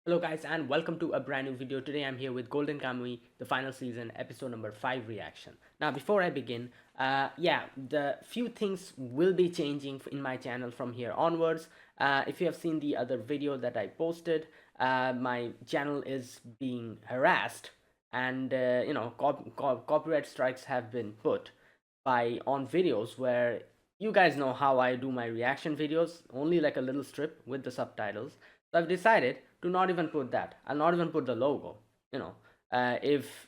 Hello guys and welcome to a brand new video. Today I'm here with Golden Kamuy, the final season, episode number 5 reaction. Now before I begin, the few things will be changing in my channel from here onwards. If you have seen the other video that I posted, my channel is being harassed and copyright strikes have been put by on videos where you guys know how I do my reaction videos, only like a little strip with the subtitles. So I've decided to not even put that. I'll not even put the logo. You know, if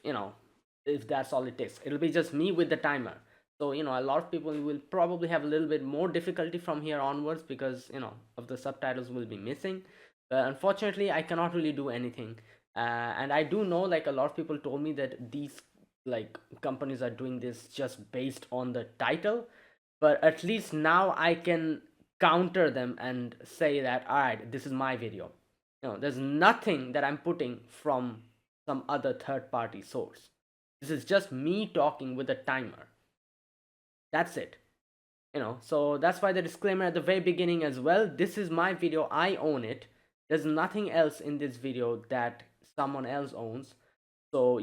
if that's all it takes, it'll be just me with the timer. So a lot of people will probably have a little bit more difficulty from here onwards because of the subtitles will be missing. But unfortunately, I cannot really do anything. And I do know like a lot of people told me that these like companies are doing this just based on the title, but at least now I can counter them and say that all right, this is my video. There's nothing that I'm putting from some other third party source. This is just me talking with a timer. That's it. So that's why the disclaimer at the very beginning as well. This is my video, I own it. There's nothing else in this video that someone else owns. So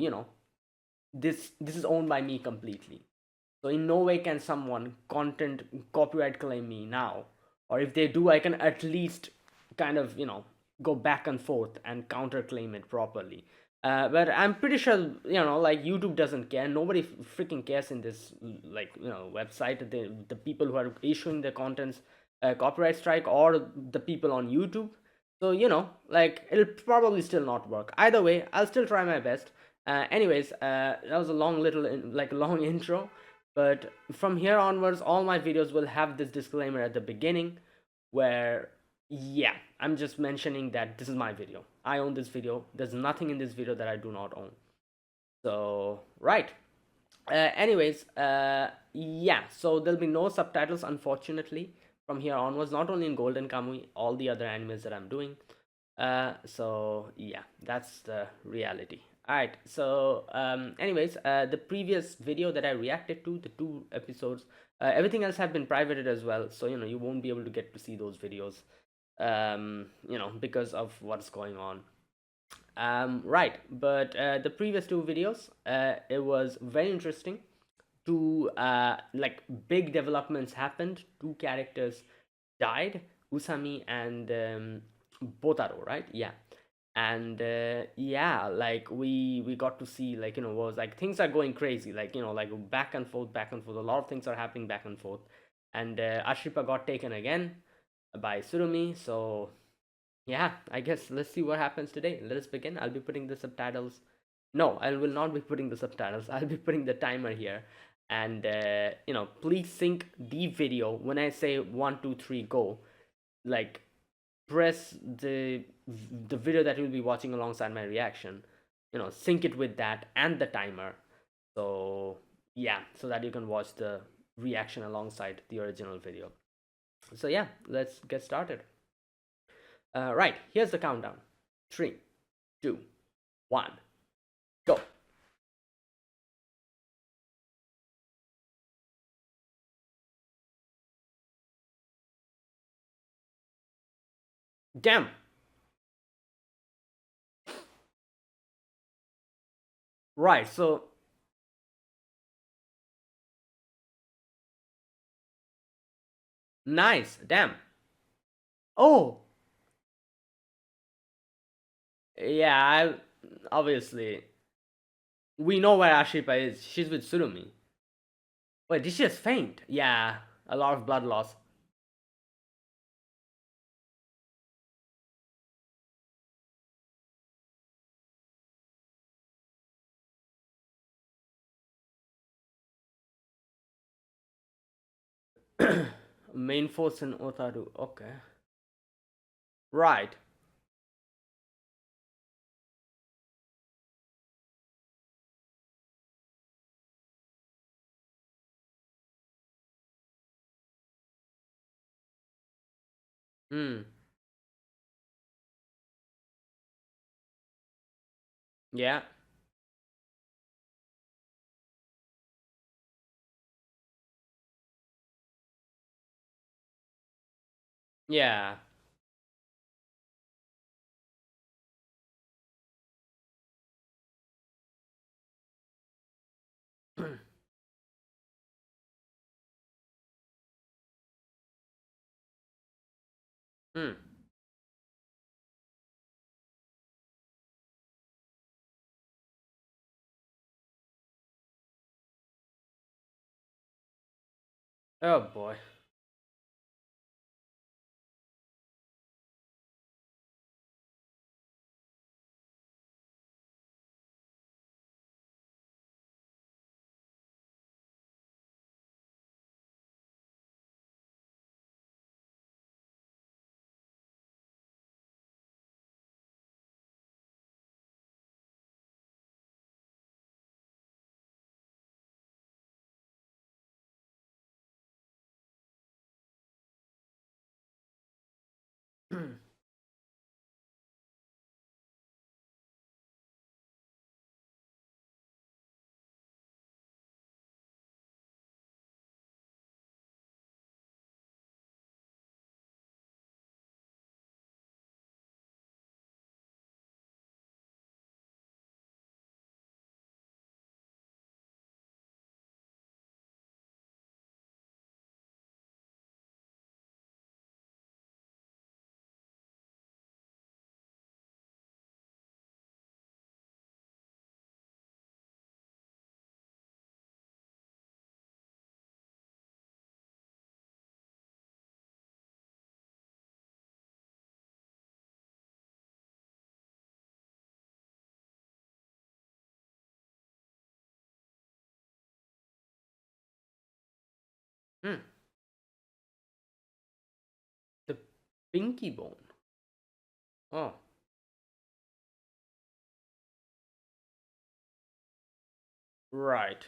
this is owned by me completely. So in no way can someone content copyright claim me now. Or if they do, I can at least kind of, go back and forth and counterclaim it properly. But I'm pretty sure, like YouTube doesn't care. Nobody freaking cares in this, like, website. The people who are issuing the contents copyright strike or the people on YouTube. So, like, it'll probably still not work. Either way, I'll still try my best. Anyways, that was a long little, like, long intro. But from here onwards, all my videos will have this disclaimer at the beginning where, yeah, I'm just mentioning that this is my video. I own this video. There's nothing in this video that I do not own. So, right. Yeah, so there'll be no subtitles, unfortunately, from here onwards, not only in Golden Kamuy, all the other animes that I'm doing. So yeah, that's the reality. All right, so anyways, the previous video that I reacted to, the two episodes, everything else have been privated as well, so you won't be able to get to see those videos, because of what's going on. Right, but the previous two videos, it was very interesting. Two like big developments happened. Two characters died, Usami and Botaro, right? Yeah. And yeah, like we got to see, like, was like things are going crazy, like, like back and forth, a lot of things are happening back and forth. And Ashripa got taken again by Surumi. So yeah, I guess let's see what happens today. Let us begin. I'll be putting the subtitles. No, I will not be putting the subtitles. I'll be putting the timer here. And please sync the video when I say 1 2 3 go. Like, press the video that you'll be watching alongside my reaction. Sync it with that and the timer. So yeah, so that you can watch the reaction alongside the original video. So yeah, let's get started. Right, here's the countdown. 3, 2, 1, go. Damn. Right, so nice. Damn. Oh, yeah, obviously we know where Ashipa is. She's with Surumi. Wait, did she just faint? Yeah, a lot of blood loss. Main force in Otaru. Okay. Right. Hmm. Yeah. Yeah. Hmm. Oh boy. Hmm. The pinky bone. Oh, right.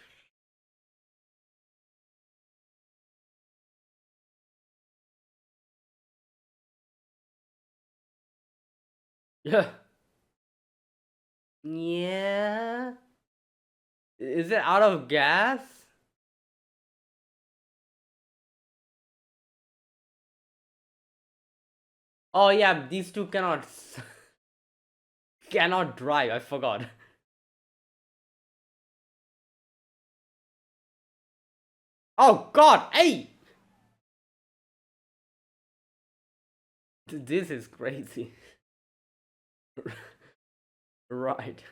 Yeah. Yeah. Is it out of gas? Oh yeah, these two cannot cannot drive. I forgot. Oh God! Hey, this is crazy. Right.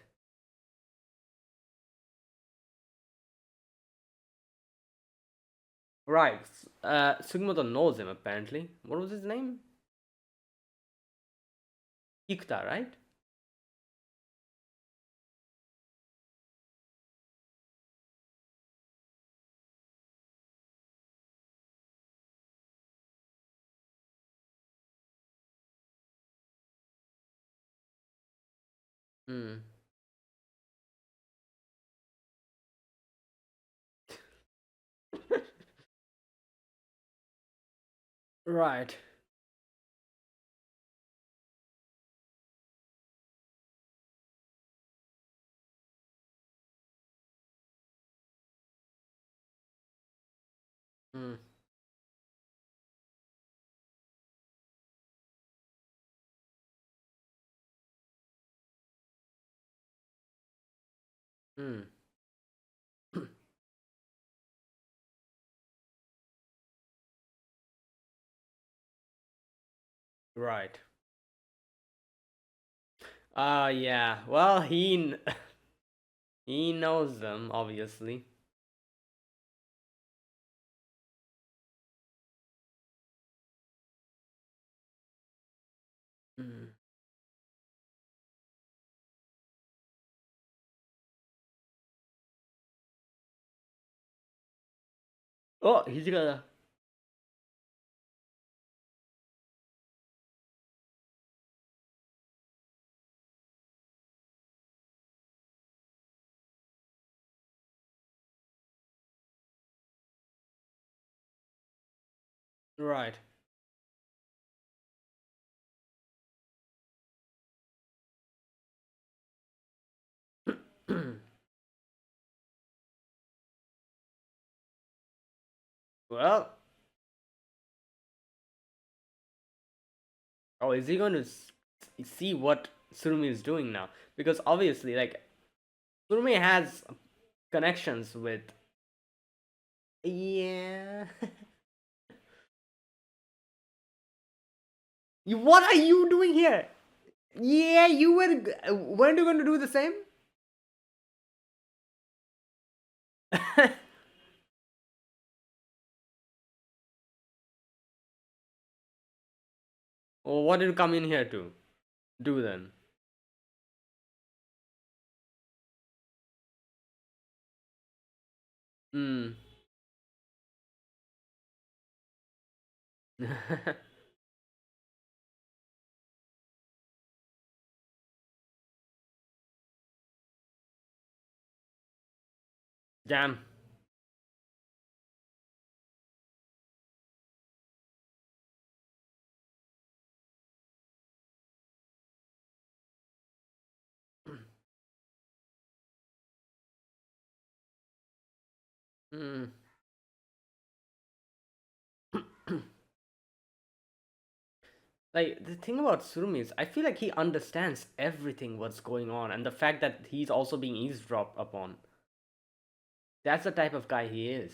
Right. Sugimoto knows him apparently. What was his name? Ikuta, right? Hmm. Right. Hmm. Hmm. Right. Yeah. Well, he knows them obviously. Hmm. Oh, he's gonna. Right. Well, oh, is he going to see what Surumi is doing now? Because obviously, like, Surumi has connections with. Yeah. What are you doing here? Yeah, you were. Weren't you going to do the same? Or what did you come in here to do then? Hmm. Damn. Hmm. Like the thing about Surumi is, I feel like he understands everything what's going on, and the fact that he's also being eavesdropped upon. That's the type of guy he is.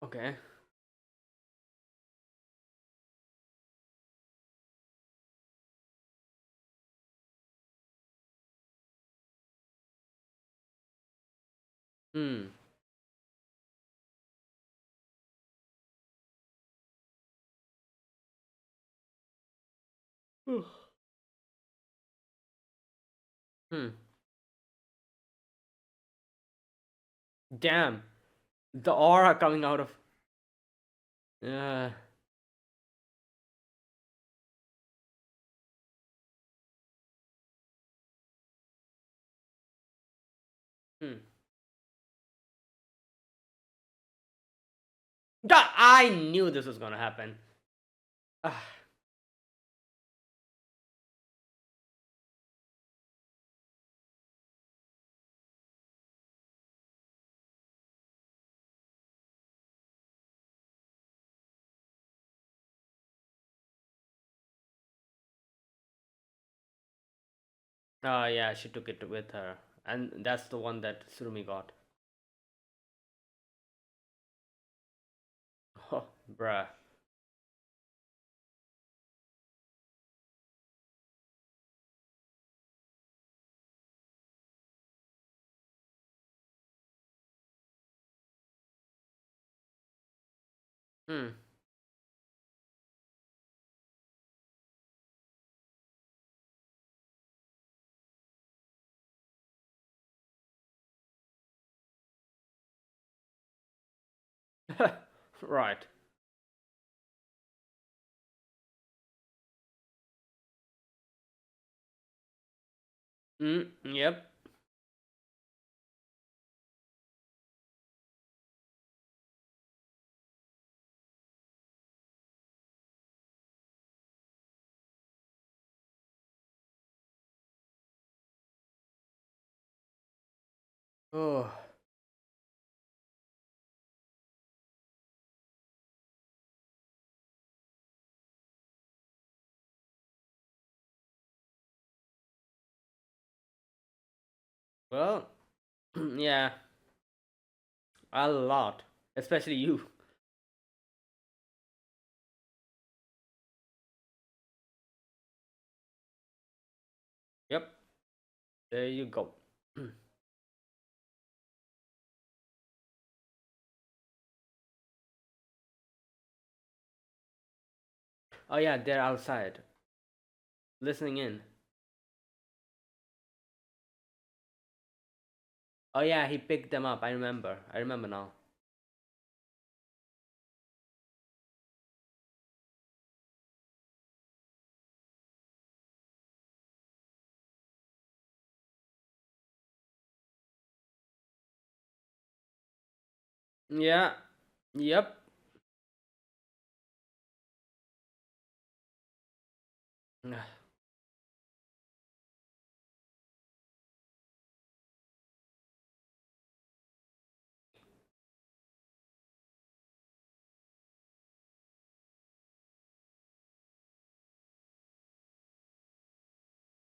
Okay. Hmm. Hmm. Damn. The aura coming out of. Uh. Hmm. I knew this was gonna happen. Ah. Oh yeah, she took it with her, and that's the one that Surumi got. Oh, bruh. Hmm. Right. Mm. Yep. Oh. Well. Yeah. A lot. Especially you. Yep. There you go. Oh yeah, they're outside, listening in. Oh yeah, he picked them up. I remember. I remember now. Yeah. Yep.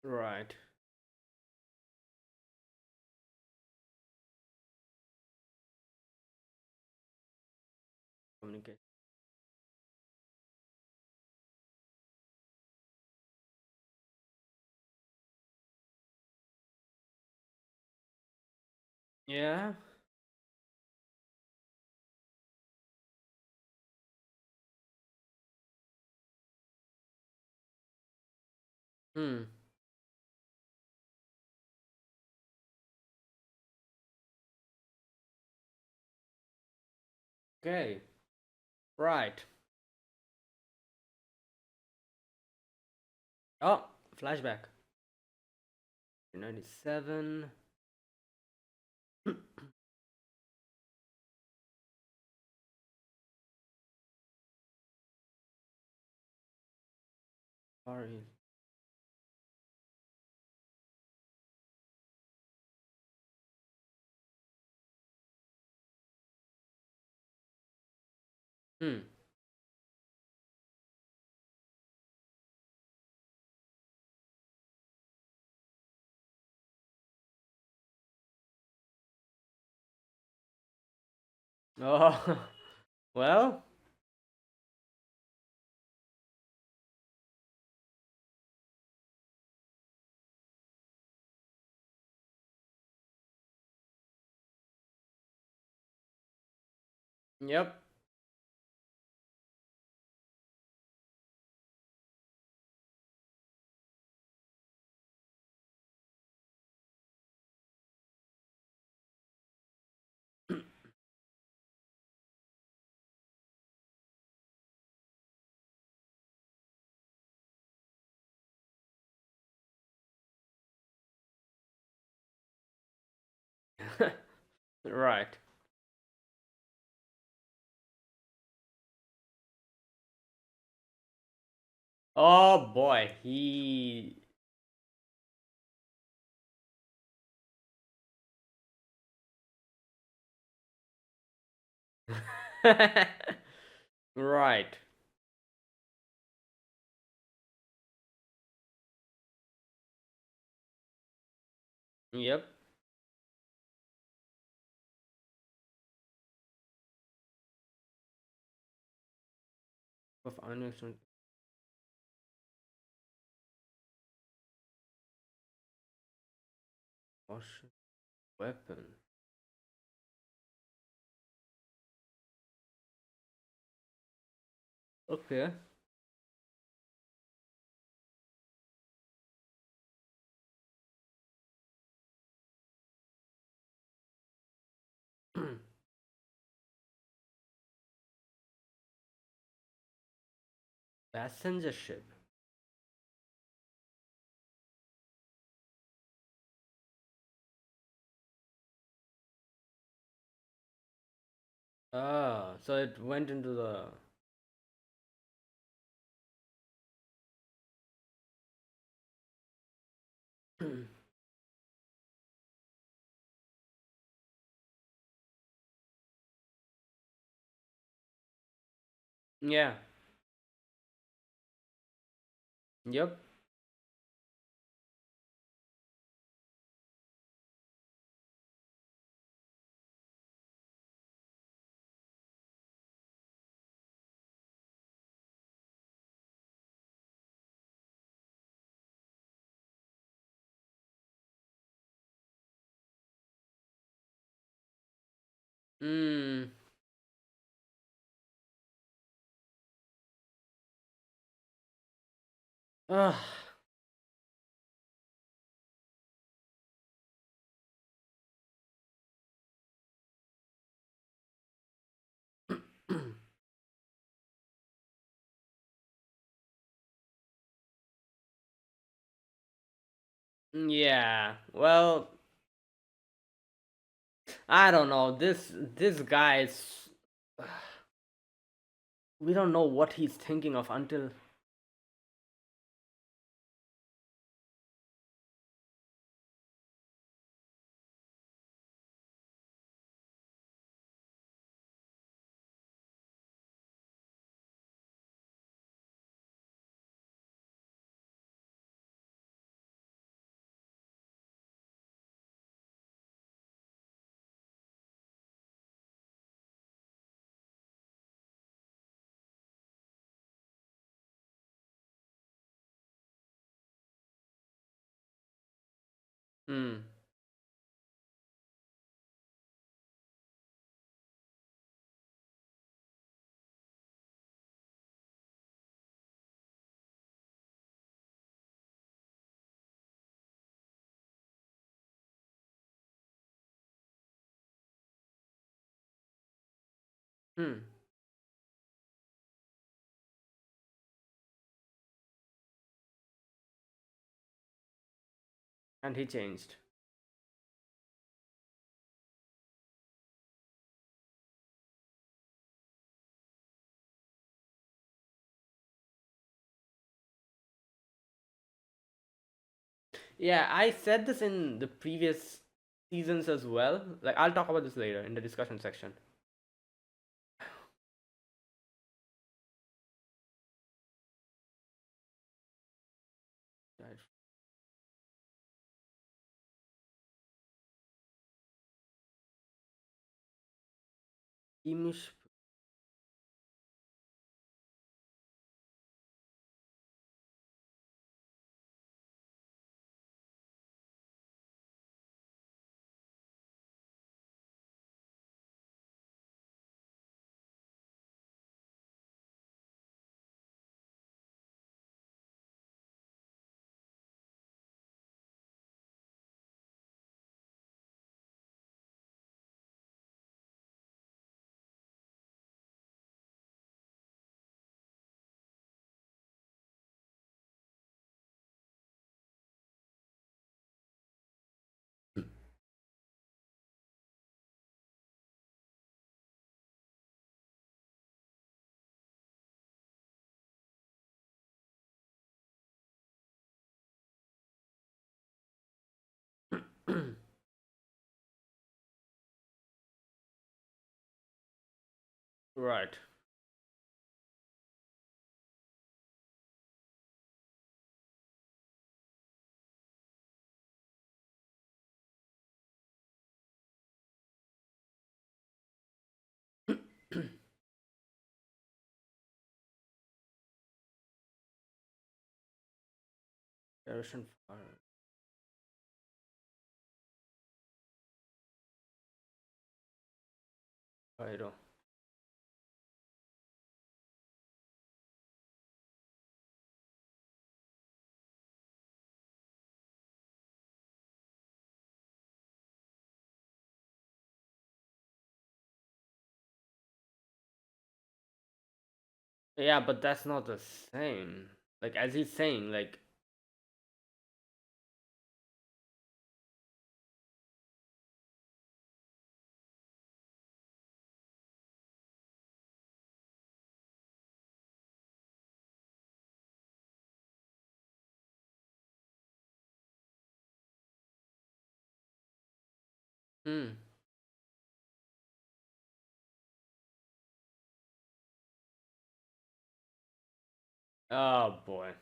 Right. Communicate. Yeah. Hmm. Okay. Right. Oh, flashback. 97. Sorry. Hmm. Oh, well. Yep. right. Oh boy, he. Right. Yep. Of unusual caution weapon. Okay. Passenger ship. Ah, so it went into the. Yeah. Yep. Hmm. Ah. Yeah. Well, I don't know. This guy's. We don't know what he's thinking of until. Hmm. Hmm. And he changed. Yeah, I said this in the previous seasons as well. Like, I'll talk about this later in the discussion section. Right. Imush. Right. Erosion fire. Pyro. Yeah, but that's not the same. Like, as he's saying, like, hmm. Oh boy.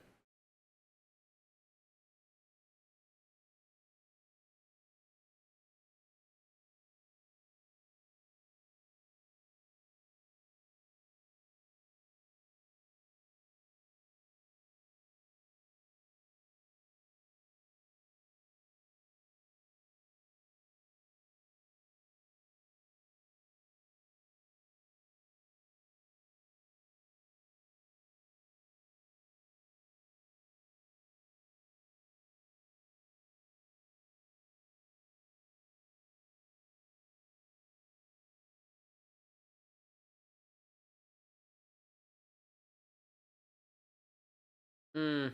Hmm.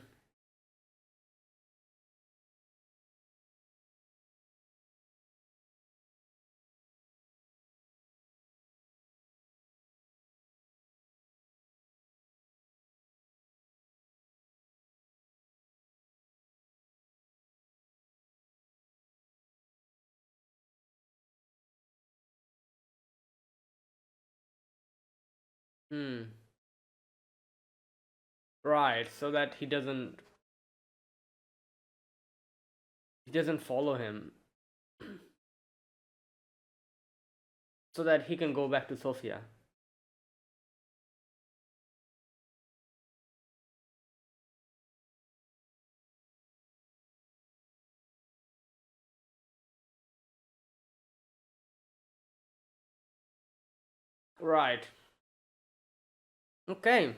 Hmm. Right. So that he doesn't follow him, so that he can go back to Sofia. Right. Okay.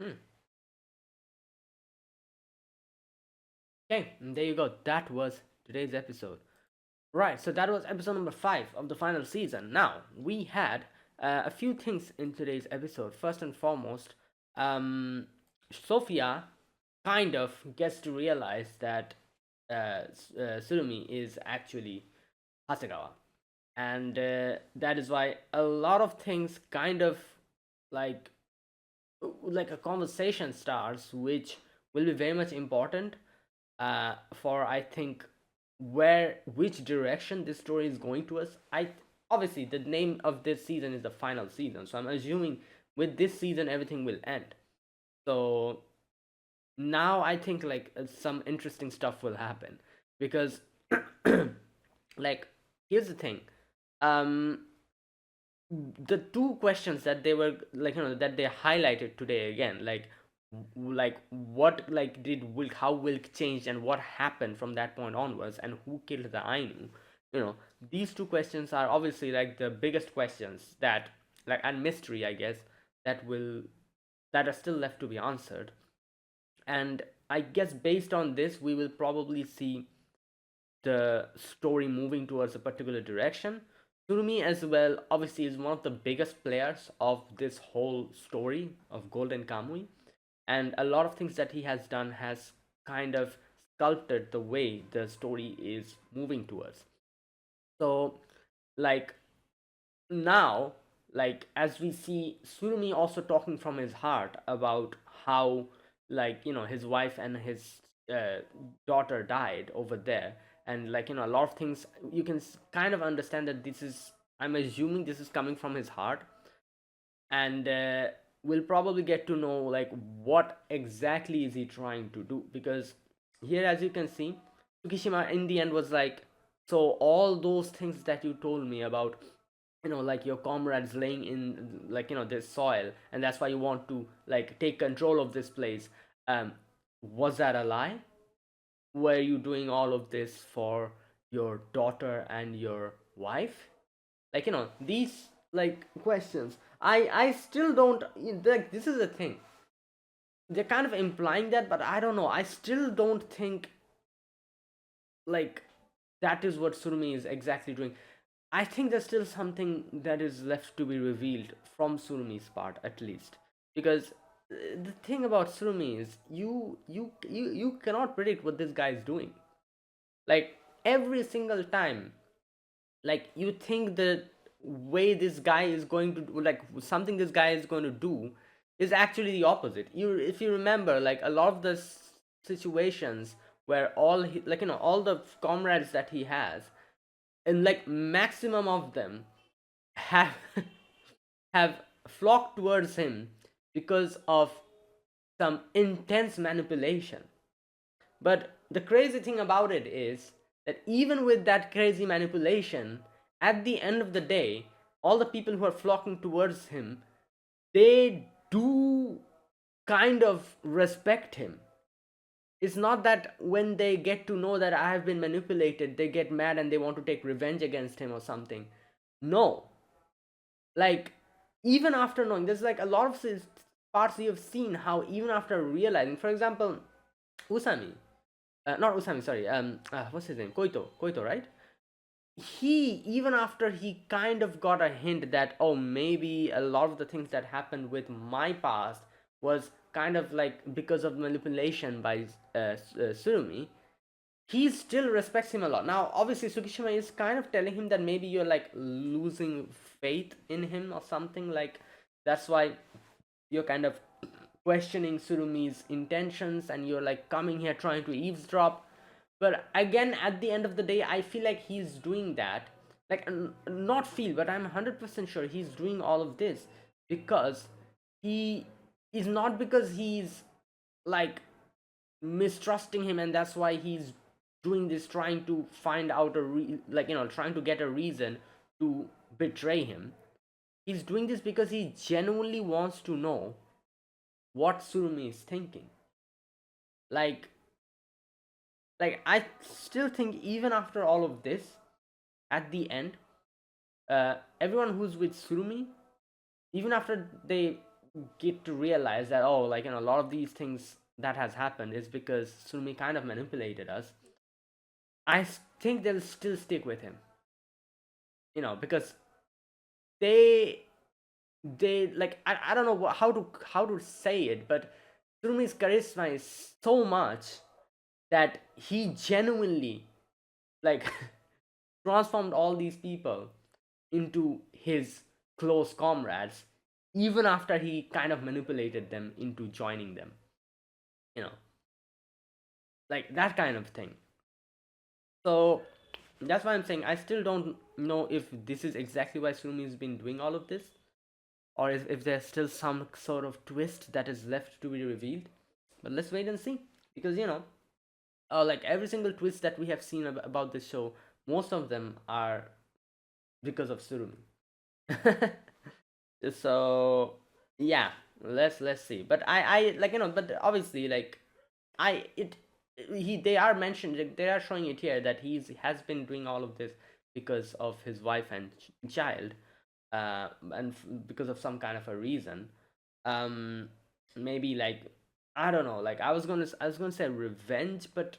Hmm. Okay, and there you go. That was today's episode. Right, so that was episode number 5 of the final season. Now, we had a few things in today's episode. First and foremost, um, Sophia kind of gets to realize that Surumi is actually Hasegawa. And that is why a lot of things kind of like a conversation starts, which will be very much important for, I think, where which direction this story is going to us. I Obviously the name of this season is the final season, so I'm assuming with this season everything will end. So now I think some interesting stuff will happen because like here's the thing. Um, the two questions that they were that they highlighted today again, like what did Wilk, how Wilk changed and what happened from that point onwards, and who killed the Ainu. These two questions are obviously like the biggest questions that, and mystery, I guess, that will that are still left to be answered. And I guess based on this we will probably see the story moving towards a particular direction. Surumi as well obviously is one of the biggest players of this whole story of Golden Kamui, and a lot of things that he has done has kind of sculpted the way the story is moving towards. So, like now, as we see Surumi also talking from his heart about how, his wife and his uh, daughter died over there, and a lot of things you can kind of understand that this is, I'm assuming this is coming from his heart. And we'll probably get to know like what exactly is he trying to do, because here, as you can see, Tsukishima in the end was like, so all those things that you told me about, like your comrades laying in, this soil, and that's why you want to like take control of this place, um was that a lie? Were you doing all of this for your daughter and your wife? These questions, I still don't, like, this is the thing, they're kind of implying that, but I don't know, I still don't think like that is what Surumi is exactly doing. I think there's still something that is left to be revealed from Surumi's part, at least, because the thing about Surumi is you cannot predict what this guy is doing. Like every single time, like you think the way this guy is going to do, like something this guy is going to do, is actually the opposite. If you remember, like a lot of the situations where all the comrades that he has, and like maximum of them have have flocked towards him because of some intense manipulation. But the crazy thing about it is that even with that crazy manipulation, at the end of the day, all the people who are flocking towards him, they do kind of respect him. It's not that when they get to know that I have been manipulated, they get mad and they want to take revenge against him or something. No, like even after knowing, there's like a lot of parts you have seen how even after realizing, for example, Usami, not Usami, sorry, what's his name? Koito, right? He, even after he kind of got a hint that, oh, maybe a lot of the things that happened with my past was kind of like because of manipulation by Surumi, he still respects him a lot. Now, obviously, Tsukishima is kind of telling him that maybe you're like losing faith in him or something, like that's why you're kind of questioning Surumi's intentions and you're like coming here trying to eavesdrop. But again, at the end of the day, I feel like he's doing that. Like, not feel, but I'm 100% sure he's doing all of this because he is not because he's like mistrusting him and that's why he's doing this, trying to find out like, trying to get a reason to betray him. He's doing this because he genuinely wants to know what Surumi is thinking. Like, I still think even after all of this, at the end, everyone who's with Surumi, even after they get to realize that, oh, like, a lot of these things that has happened is because Surumi kind of manipulated us, I think they'll still stick with him, because they like, I don't know how to say it, but Surumi's charisma is so much that he genuinely, like, transformed all these people into his close comrades even after he kind of manipulated them into joining them, you know like that kind of thing. So that's why I'm saying I still don't know if this is exactly why Sumi has been doing all of this, or if there's still some sort of twist that is left to be revealed. But let's wait and see, because like every single twist that we have seen about this show, most of them are because of Surumi. So yeah, let's see. But I like, but obviously, like, I it he they are mentioned, like, they are showing it here that he has been doing all of this because of his wife and child, and because of some kind of a reason. um Maybe, like, I don't know, like, I was gonna say revenge, but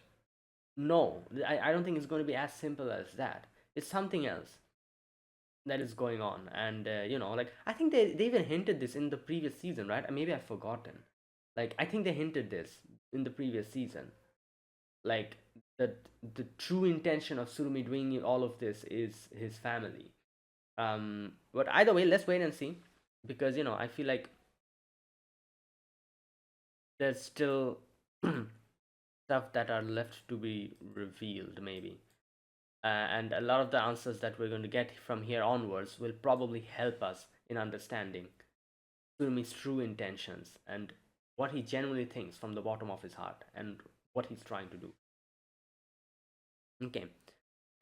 no, I don't think it's going to be as simple as that. It's something else that is going on. And like, I think they even hinted this in the previous season, right? Maybe I've forgotten. Like, I think they hinted this in the previous season, like, that the true intention of Surumi doing all of this is his family. But either way, let's wait and see, because I feel like there's still stuff that are left to be revealed, maybe. And a lot of the answers that we're going to get from here onwards will probably help us in understanding Surumi's true intentions and what he genuinely thinks from the bottom of his heart and what he's trying to do. Okay.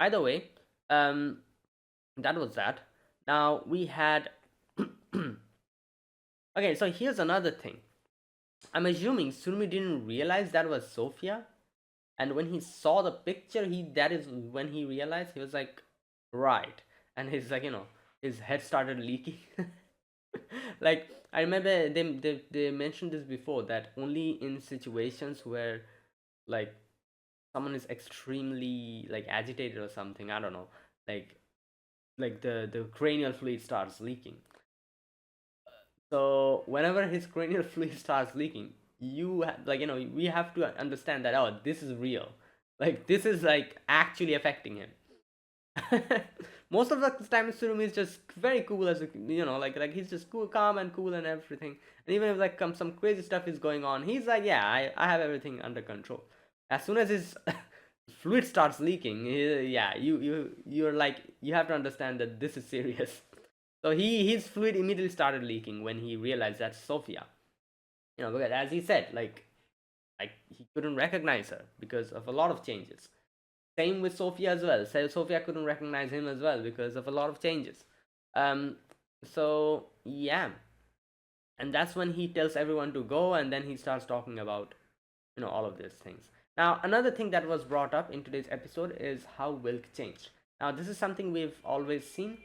Either way, um, that was that. Now we had. Okay, so here's another thing. I'm assuming Surumi didn't realize that was Sophia, and when he saw the picture, that is when he realized. He was like, right, and he's like, his head started leaking. Like, I remember they mentioned this before, that only in situations where, like, someone is extremely, like, agitated or something, I don't know, like the cranial fluid starts leaking. So whenever his cranial fluid starts leaking, like, we have to understand that, oh, this is real, like, this is, like, actually affecting him. Most of the time Surumi is just very cool, as like he's just cool, calm and cool and everything. And even if, like, some crazy stuff is going on, he's like, yeah, I have everything under control. As soon as his fluid starts leaking, yeah, you're like, you have to understand that this is serious. So his fluid immediately started leaking when he realized that's Sophia. Because, as he said, like he couldn't recognize her because of a lot of changes. Same with Sophia as well. So Sophia couldn't recognize him as well because of a lot of changes. Um, so yeah, and that's when he tells everyone to go, and then he starts talking about all of these things. Now, another thing that was brought up in today's episode is how Wilk changed. Now, this is something we've always seen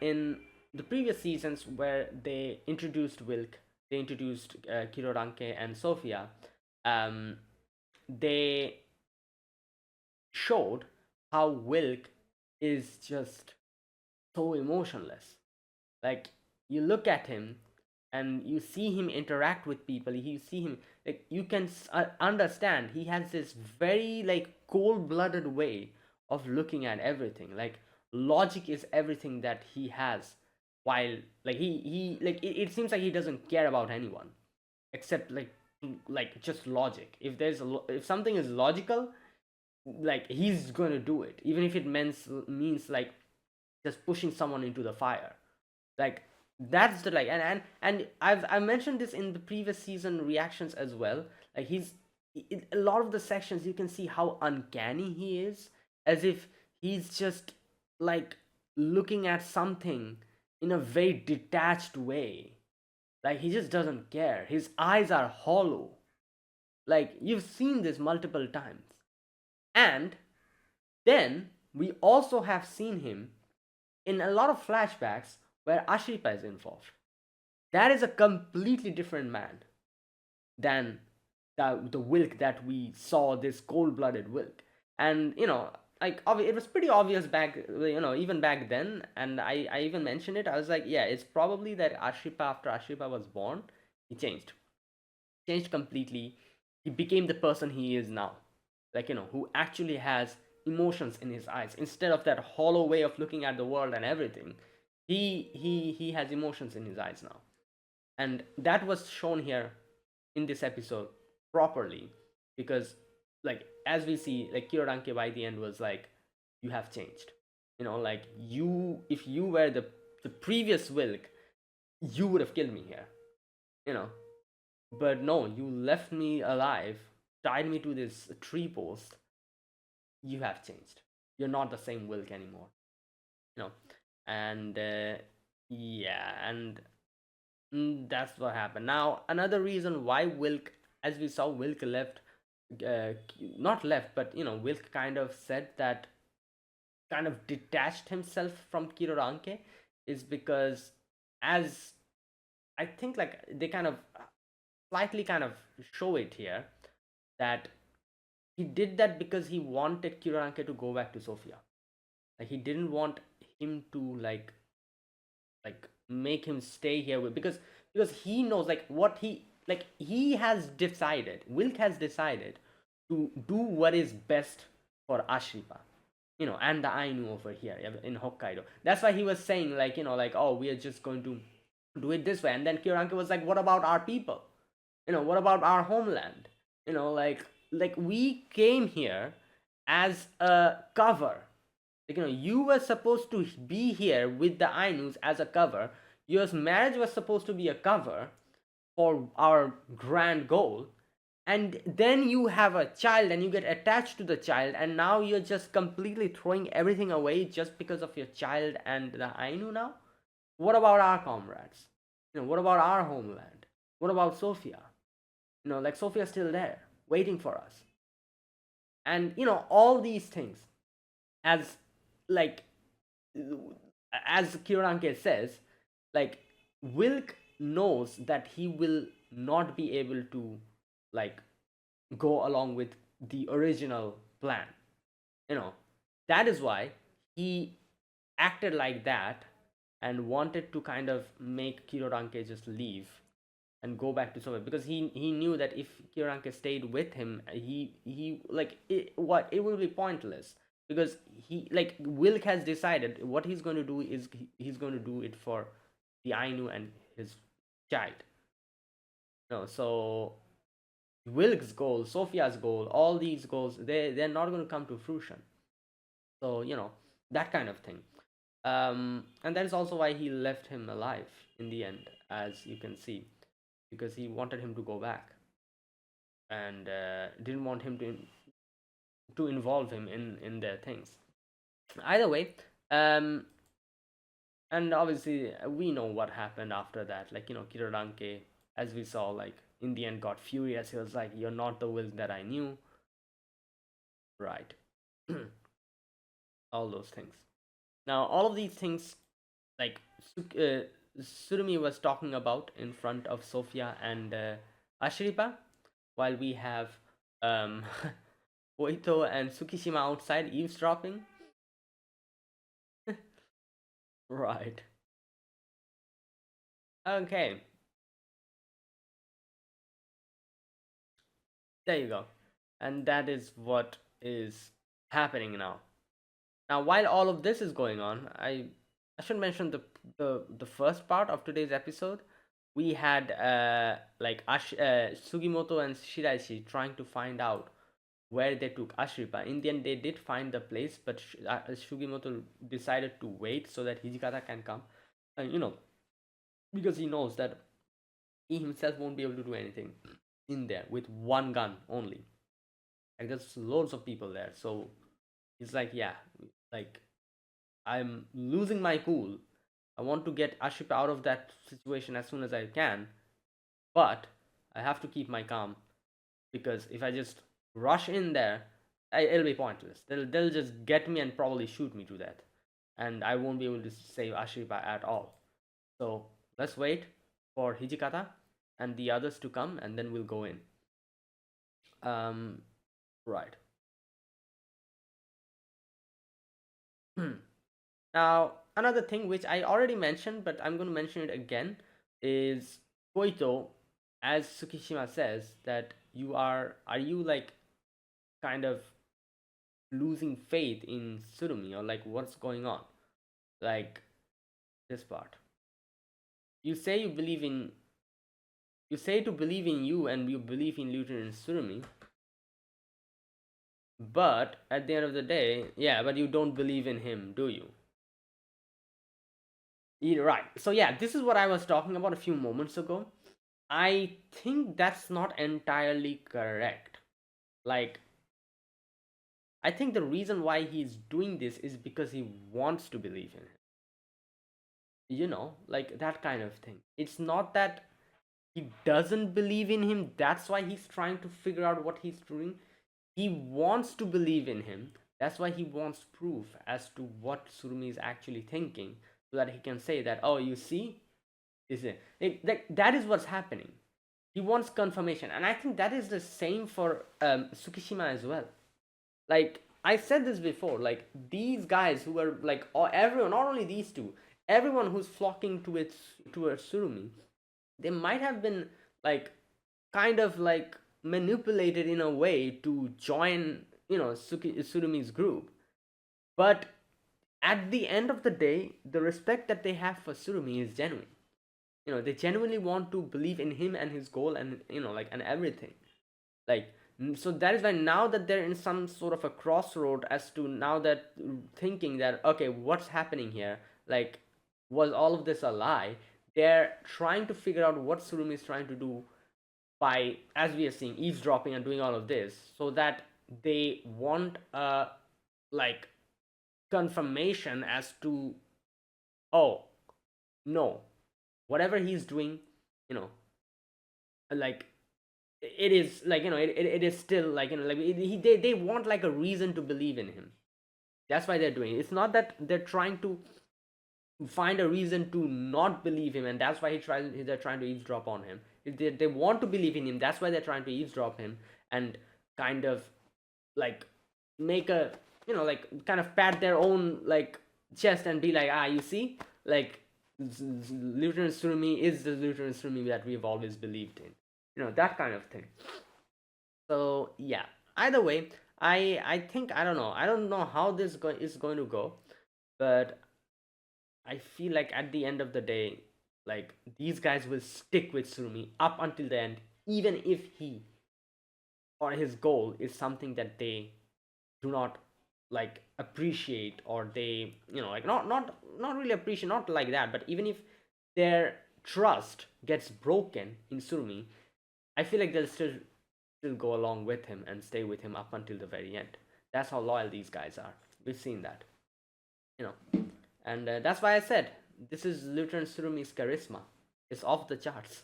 in the previous seasons where they introduced Wilk, they introduced Kiroranke and Sophia. Um, they showed how Wilk is just so emotionless. Like, you look at him and you see him interact with people, you see him, like, you can understand he has this very like cold-blooded way of looking at everything. Like, logic is everything that he has, while like he like it seems like he doesn't care about anyone except like just logic. If if something is logical, like he's gonna do it, even if it means like just pushing someone into the fire. Like, that's the like and I've mentioned this in the previous season reactions as well. Like, in a lot of the sections you can see how uncanny he is, as if he's just like looking at something in a very detached way. Like, he just doesn't care. His eyes are hollow. Like, you've seen this multiple times. And then we also have seen him in a lot of flashbacks where Ashripa is involved. That is a completely different man than the Wilk that we saw, this cold-blooded Wilk. And like, it was pretty obvious back, even back then. And I even mentioned it. I was like, yeah, it's probably that Ashripa, after Ashripa was born, he changed completely. He became the person he is now, like, who actually has emotions in his eyes instead of that hollow way of looking at the world and everything. He has emotions in his eyes now, and that was shown here in this episode properly, because, like, as we see, like, Kiroranke by the end was like, you have changed. Like, if you were the previous Wilk, you would have killed me here. you know but no, you left me alive, tied me to this tree post. You have changed. You're not the same Wilk anymore. You know, and yeah, and that's what happened. Now, another reason why Wilk, as we saw, Wilk left, not left, but Wilk kind of said that, kind of detached himself from Kiroranke, is because, as I think, like, they kind of slightly kind of show it here, that he did that because he wanted Kiroranke to go back to Sofia. Like, he didn't want him to make him stay here because he knows, like, what he has decided. Wilk has decided to do what is best for Ashripa, and the Ainu over here in Hokkaido. That's why he was saying, like, like, oh, we are just going to do it this way. And then Kiranke was like, what about our people? What about our homeland? Like we came here as a cover. Like, you were supposed to be here with the Ainus as a cover. Your marriage was supposed to be a cover for our grand goal. And then you have a child and you get attached to the child, and now you're just completely throwing everything away just because of your child and the Ainu now? What about our comrades? What about our homeland? What about Sofia? Like, Sofia's still there, waiting for us. And, all these things, as like as Kiranke says, like, Wilk knows that he will not be able to, like, go along with the original plan. You know, that is why he acted like that and wanted to kind of make Kiroranke just leave and go back to Soviet, because he knew that if Kiranke stayed with him, he like it will be pointless, because he, like, Wilk has decided what he's going to do is he's going to do it for the Ainu and his child. So Wilk's goal, Sophia's goal, all these goals, they're not going to come to fruition. So that kind of thing. And that is also why he left him alive in the end, as you can see, because he wanted him to go back, and didn't want him to involve him in their things. Either way, and obviously we know what happened after that. Like, Kiroranke, as we saw, like, in the end got furious. He was like, "You're not the Will that I knew." Right. All those things. Now, all of these things, like Surumi was talking about in front of Sophia and Ashripa, while we have um, Oito and Tsukishima outside eavesdropping. Right. Okay. There you go. And that is what is happening now. Now, while all of this is going on, I should mention the first part of today's episode. We had Sugimoto and Shiraishi trying to find out where they took Ashripa. In the end, they did find the place, but Sugimoto decided to wait so that Hijikata can come. And because he knows that he himself won't be able to do anything in there with one gun only. Like there's loads of people there, so he's like, yeah, like I'm losing my cool. I want to get Aship out of that situation as soon as I can, but I have to keep my calm because if I just rush in there, it'll be pointless. They'll just get me and probably shoot me to death, and I won't be able to save Ashripa at all. So let's wait for Hijikata and the others to come, and then we'll go in. Right. Now, another thing which I already mentioned, but I'm going to mention it again, is Koito, as Tsukishima says, that are you like kind of losing faith in Surumi, or like what's going on? Like this part. You say you believe in, you say to believe in you and you believe in Lieutenant Surumi, but at the end of the day, yeah, but you don't believe in him, do you? Right. So yeah, this is what I was talking about a few moments ago. I think that's not entirely correct. Like, I think the reason why he's doing this is because he wants to believe in him. Like that kind of thing. It's not that he doesn't believe in him, that's why he's trying to figure out what he's doing. He wants to believe in him. That's why he wants proof as to what Surumi is actually thinking, so that he can say that, oh, you see, that is what's happening. He wants confirmation, and I think that is the same for Tsukishima as well. Like I said this before, like these guys who are like everyone, not only these two, everyone who's flocking to a Surumi, they might have been like kind of like manipulated in a way to join Surumi's group, but at the end of the day, the respect that they have for Surumi is genuine. They genuinely want to believe in him and his goal, and like, and everything. Like, so that is why now that they're in some sort of a crossroad, as to now that thinking that, okay, what's happening here, like, was all of this a lie, they're trying to figure out what Surumi is trying to do by, as we are seeing, eavesdropping and doing all of this, so that they want a like confirmation as to, oh no, whatever he's doing, you know like, it is like, it is still like, like they want like a reason to believe in him. That's why they're doing it. It's not that they're trying to find a reason to not believe him, and that's why they're trying to eavesdrop on him. If they want to believe in him, that's why they're trying to eavesdrop him, and kind of like make a, like kind of pat their own like chest and be like, ah, you see, like Lieutenant Surumi is the Lieutenant Surumi that we've always believed in, that kind of thing. So yeah, either way, I think, I don't know how this is going to go, but I feel like at the end of the day, like these guys will stick with Surumi up until the end, even if he or his goal is something that they do not like appreciate, or they, like not really appreciate, not like that, but even if their trust gets broken in Surumi, I feel like they'll still go along with him and stay with him up until the very end. That's how loyal these guys are. We've seen that, you know, and that's why I said this is Lieutenant Surumi's charisma. It's off the charts.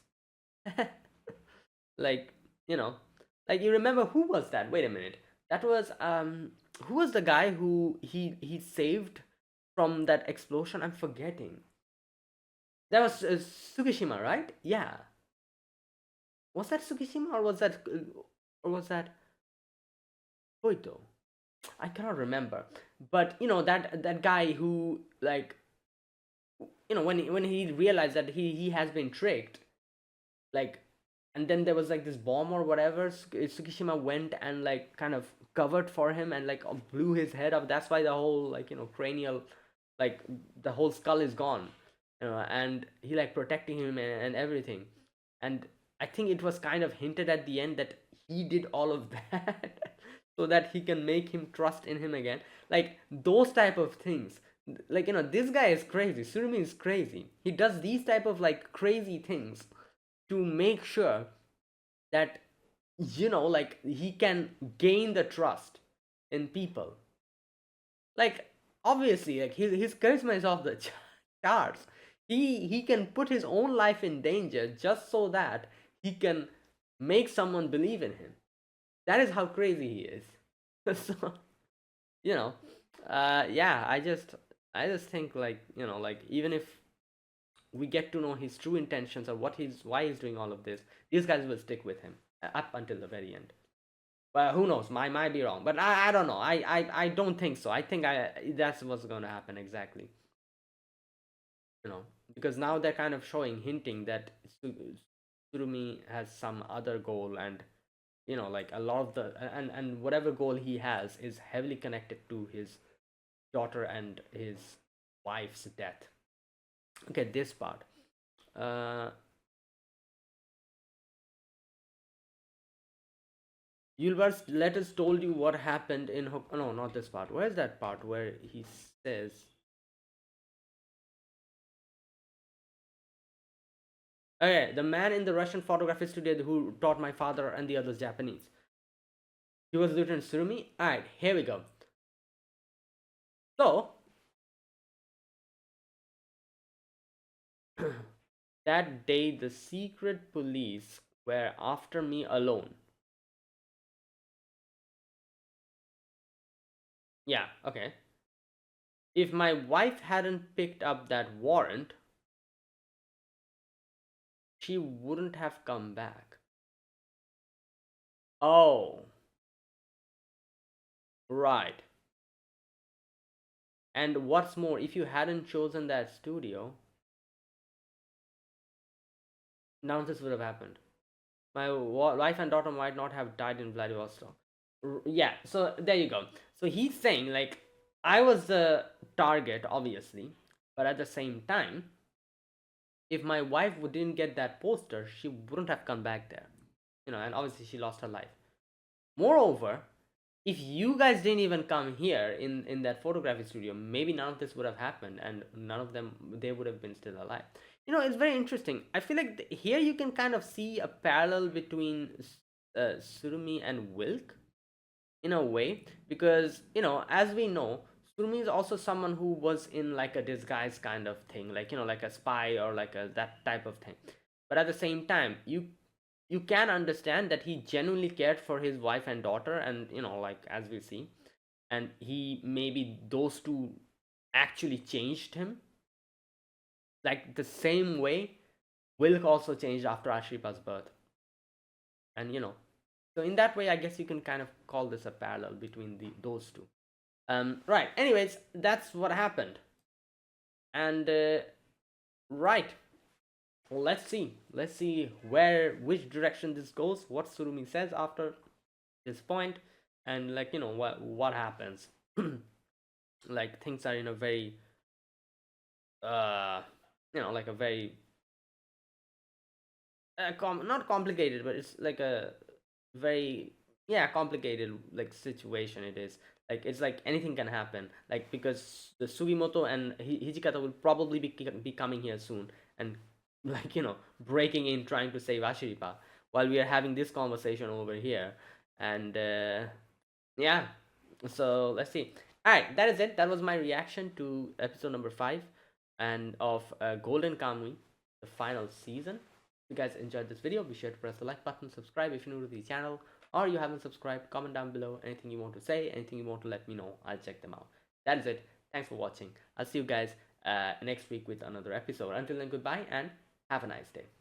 Like, you know, like you remember who was that? Wait a minute. That was who was the guy who he saved from that explosion? I'm forgetting. That was Tsukishima, right? Yeah. Was that Tsukishima or was that Koito? I cannot remember. But you know that guy who, like, when he realized that he has been tricked, like, and then there was like this bomb or whatever. Tsukishima went and like kind of covered for him and like blew his head up. That's why the whole, like, cranial, like, the whole skull is gone, and he like protecting him and everything. And I think it was kind of hinted at the end that he did all of that so that he can make him trust in him again, like those type of things. Like, this guy is crazy. Surumi is crazy. He does these type of like crazy things to make sure that, like, he can gain the trust in people. Like, obviously, like, his charisma is off the charts. He can put his own life in danger just so that he can make someone believe in him. That is how crazy he is. So, you know yeah, I just think, like, like, even if we get to know his true intentions or why he's doing all of this, these guys will stick with him up until the very end. But who knows? Might be wrong, but I don't know. I don't think so. I think that's what's going to happen exactly. Because now they're kind of hinting that Surumi has some other goal, and like a lot of the and whatever goal he has is heavily connected to his daughter and his wife's death. Okay, this part. Uh, Yulbar's letters told you what happened in no, not this part. Where's that part where he says, okay, the man in the Russian photography studio who taught my father and the others Japanese. He was Lieutenant Surumi. Alright, here we go. So, that day the secret police were after me alone. Yeah, okay. If my wife hadn't picked up that warrant, she wouldn't have come back. Oh, right. And what's more, if you hadn't chosen that studio, none of this would have happened. My wife and daughter might not have died in Vladivostok. Yeah, so there you go. So he's saying, like, I was the target, obviously, but at the same time, if my wife didn't get that poster, she wouldn't have come back there. And obviously she lost her life. Moreover, if you guys didn't even come here in that photography studio, maybe none of this would have happened, and none of them, they would have been still alive. It's very interesting. I feel like here you can kind of see a parallel between Surumi and Wilk in a way, because as we know, Surumi is also someone who was in like a disguise kind of thing, like, like a spy or like a that type of thing. But at the same time, you can understand that he genuinely cared for his wife and daughter, and like, as we see, and he, maybe those two actually changed him, like the same way Wilk also changed after Ashripa's birth. And so in that way, I guess you can kind of call this a parallel between those two. Right, anyways, that's what happened. And right, well, let's see which direction this goes, what Surumi says after this point, and, like, what happens. Like, things are in a very uh like a very not complicated, but it's like a very, yeah, complicated, like, situation it is. Like, it's like anything can happen, like, because the Sugimoto and Hijikata will probably be coming here soon, and like, breaking in, trying to save Ashiripa while we are having this conversation over here. And yeah, so let's see. All right, that is it. That was my reaction to episode number 5 and of Golden Kamui, the final season. If you guys enjoyed this video, be sure to press the like button, subscribe if you're new to the channel, or you haven't subscribed. Comment down below anything you want to say, anything you want to let me know. I'll check them out. That is it. Thanks for watching. I'll see you guys next week with another episode. Until then, goodbye and have a nice day.